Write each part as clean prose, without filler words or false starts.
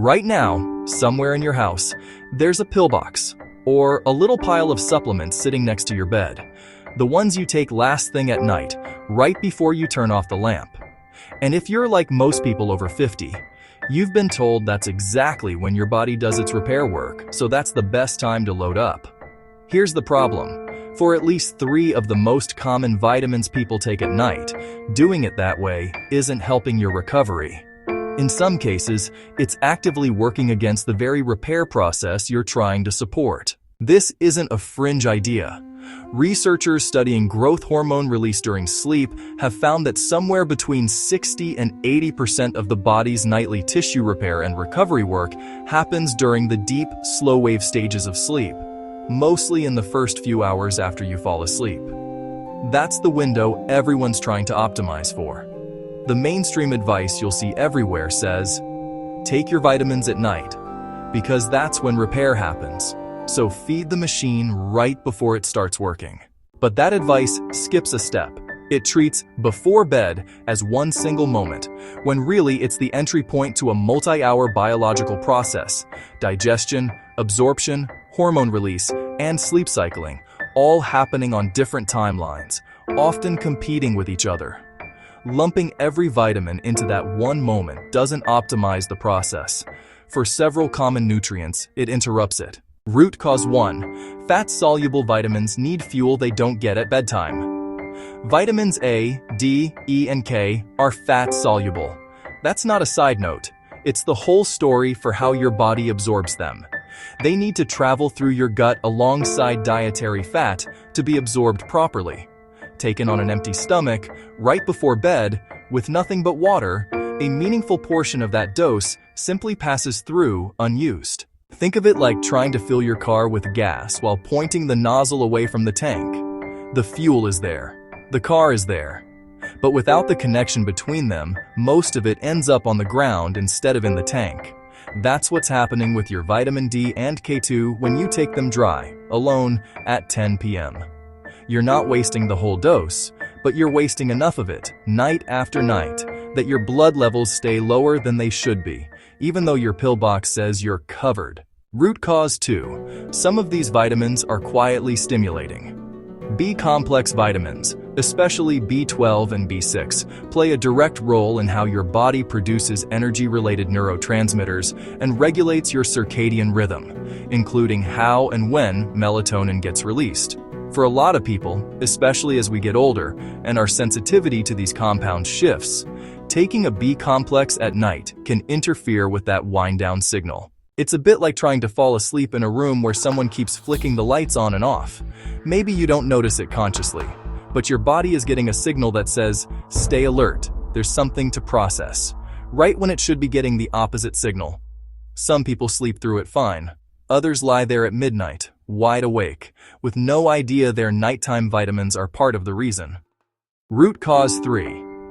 Right now, somewhere in your house, there's a pill box or a little pile of supplements sitting next to your bed. The ones you take last thing at night, right before you turn off the lamp. And if you're like most people over 50, you've been told that's exactly when your body does its repair work, so that's the best time to load up. Here's the problem. For at least 3 of the most common vitamins people take at night, doing it that way isn't helping your recovery. In some cases, it's actively working against the very repair process you're trying to support. This isn't a fringe idea. Researchers studying growth hormone release during sleep have found that somewhere between 60 and 80% of the body's nightly tissue repair and recovery work happens during the deep, slow-wave stages of sleep, mostly in the first few hours after you fall asleep. That's the window everyone's trying to optimize for. The mainstream advice you'll see everywhere says, take your vitamins at night, because that's when repair happens. So feed the machine right before it starts working. But that advice skips a step. It treats before bed as one single moment, when really it's the entry point to a multi-hour biological process: digestion, absorption, hormone release, and sleep cycling, all happening on different timelines, often competing with each other. Lumping every vitamin into that one moment doesn't optimize the process. For several common nutrients, it interrupts it. Root cause 1. Fat-soluble vitamins need fuel they don't get at bedtime. Vitamins A, D, E, and K are fat-soluble. That's not a side note. It's the whole story for how your body absorbs them. They need to travel through your gut alongside dietary fat to be absorbed properly. Taken on an empty stomach, right before bed, with nothing but water, a meaningful portion of that dose simply passes through unused. Think of it like trying to fill your car with gas while pointing the nozzle away from the tank. The fuel is there. The car is there. But without the connection between them, most of it ends up on the ground instead of in the tank. That's what's happening with your vitamin D and K2 when you take them dry, alone, at 10 p.m. You're not wasting the whole dose, but you're wasting enough of it, night after night, that your blood levels stay lower than they should be, even though your pill box says you're covered. Root cause 2. Some of these vitamins are quietly stimulating. B-complex vitamins, especially B12 and B6, play a direct role in how your body produces energy-related neurotransmitters and regulates your circadian rhythm, including how and when melatonin gets released. For a lot of people, especially as we get older and our sensitivity to these compounds shifts, taking a B-complex at night can interfere with that wind-down signal. It's a bit like trying to fall asleep in a room where someone keeps flicking the lights on and off. Maybe you don't notice it consciously, but your body is getting a signal that says, stay alert, there's something to process, right when it should be getting the opposite signal. Some people sleep through it fine. Others lie there at midnight, wide awake, with no idea their nighttime vitamins are part of the reason. Root cause 3.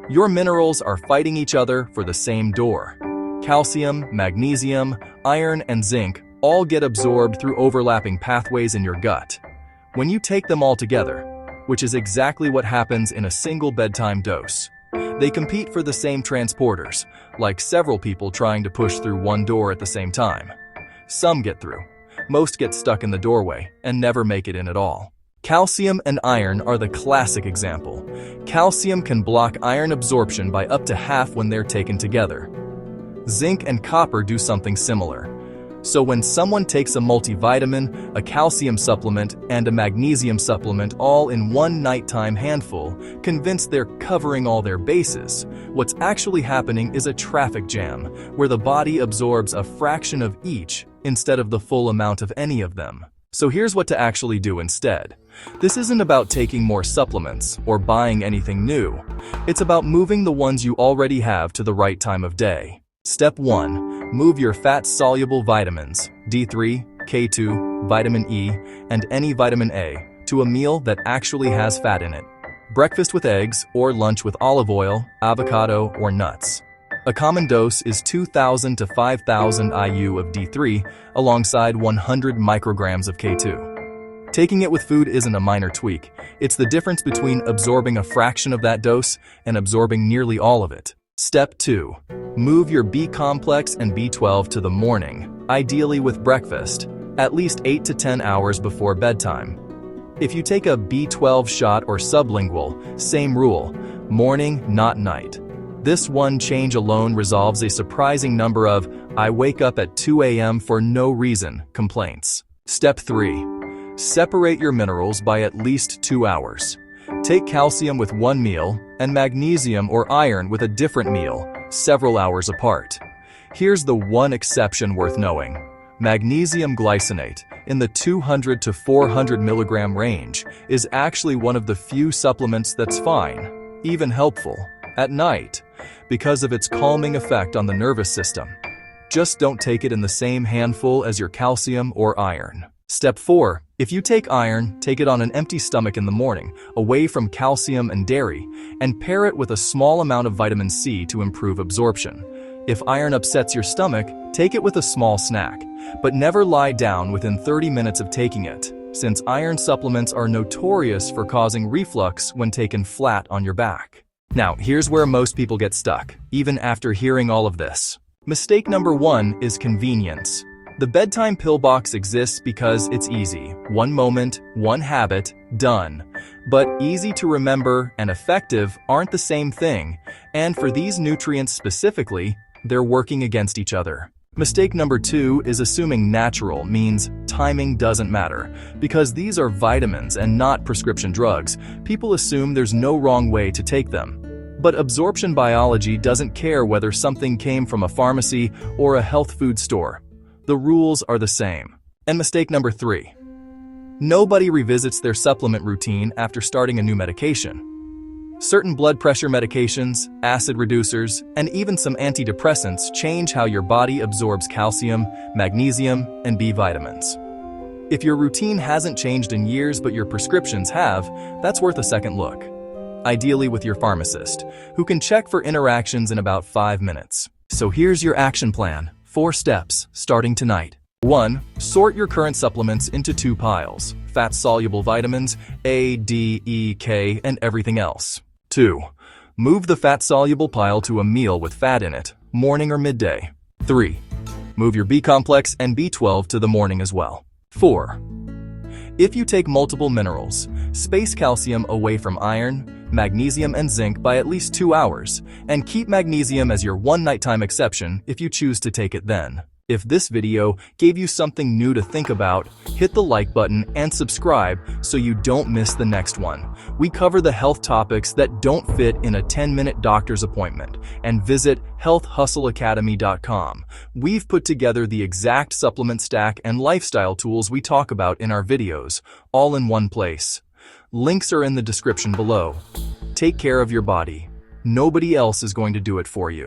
Your minerals are fighting each other for the same door. Calcium, magnesium, iron, and zinc all get absorbed through overlapping pathways in your gut. When you take them all together, which is exactly what happens in a single bedtime dose, they compete for the same transporters, like several people trying to push through one door at the same time. Some get through. Most get stuck in the doorway and never make it in at all. Calcium and iron are the classic example. Calcium can block iron absorption by up to half when they're taken together. Zinc and copper do something similar. So when someone takes a multivitamin, a calcium supplement, and a magnesium supplement all in one nighttime handful, convinced they're covering all their bases, what's actually happening is a traffic jam, where the body absorbs a fraction of each instead of the full amount of any of them. So here's what to actually do instead. This isn't about taking more supplements or buying anything new. It's about moving the ones you already have to the right time of day. Step 1. Move your fat-soluble vitamins, D3, K2, vitamin E, and any vitamin A, to a meal that actually has fat in it. Breakfast with eggs or lunch with olive oil, avocado, or nuts. A common dose is 2,000 to 5,000 IU of D3 alongside 100 micrograms of K2. Taking it with food isn't a minor tweak. It's the difference between absorbing a fraction of that dose and absorbing nearly all of it. Step 2. Move your B complex and B12 to the morning, ideally with breakfast, at least 8 to 10 hours before bedtime. If you take a B12 shot or sublingual, same rule, morning, not night. This one change alone resolves a surprising number of "I wake up at 2 a.m. for no reason" complaints. Step 3. Separate your minerals by at least 2 hours. Take calcium with one meal and magnesium or iron with a different meal, several hours apart. Here's the one exception worth knowing. Magnesium glycinate, in the 200 to 400 milligram range, is actually one of the few supplements that's fine, even helpful, at night, because of its calming effect on the nervous system. Just don't take it in the same handful as your calcium or iron. Step 4. If you take iron, take it on an empty stomach in the morning, away from calcium and dairy, and pair it with a small amount of vitamin C to improve absorption. If iron upsets your stomach, take it with a small snack, but never lie down within 30 minutes of taking it, since iron supplements are notorious for causing reflux when taken flat on your back. Now, here's where most people get stuck, even after hearing all of this. Mistake number 1 is convenience. The bedtime pill box exists because it's easy. One moment, one habit, done. But easy to remember and effective aren't the same thing, and for these nutrients specifically, they're working against each other. Mistake number 2 is assuming natural means timing doesn't matter. Because these are vitamins and not prescription drugs, people assume there's no wrong way to take them. But absorption biology doesn't care whether something came from a pharmacy or a health food store. The rules are the same. And mistake number 3. Nobody revisits their supplement routine after starting a new medication. Certain blood pressure medications, acid reducers, and even some antidepressants change how your body absorbs calcium, magnesium, and B vitamins. If your routine hasn't changed in years but your prescriptions have, that's worth a second look. Ideally with your pharmacist, who can check for interactions in about 5 minutes. So here's your action plan. 4 steps, starting tonight. 1. Sort your current supplements into 2 piles, fat-soluble vitamins, A, D, E, K, and everything else. 2. Move the fat-soluble pile to a meal with fat in it, morning or midday. 3. Move your B complex and B12 to the morning as well. 4. If you take multiple minerals, space calcium away from iron, magnesium, and zinc by at least 2 hours, and keep magnesium as your one nighttime exception if you choose to take it then. If this video gave you something new to think about, hit the like button and subscribe so you don't miss the next one. We cover the health topics that don't fit in a 10-minute doctor's appointment, and visit healthhustleacademy.com. We've put together the exact supplement stack and lifestyle tools we talk about in our videos, all in one place. Links are in the description below. Take care of your body. Nobody else is going to do it for you.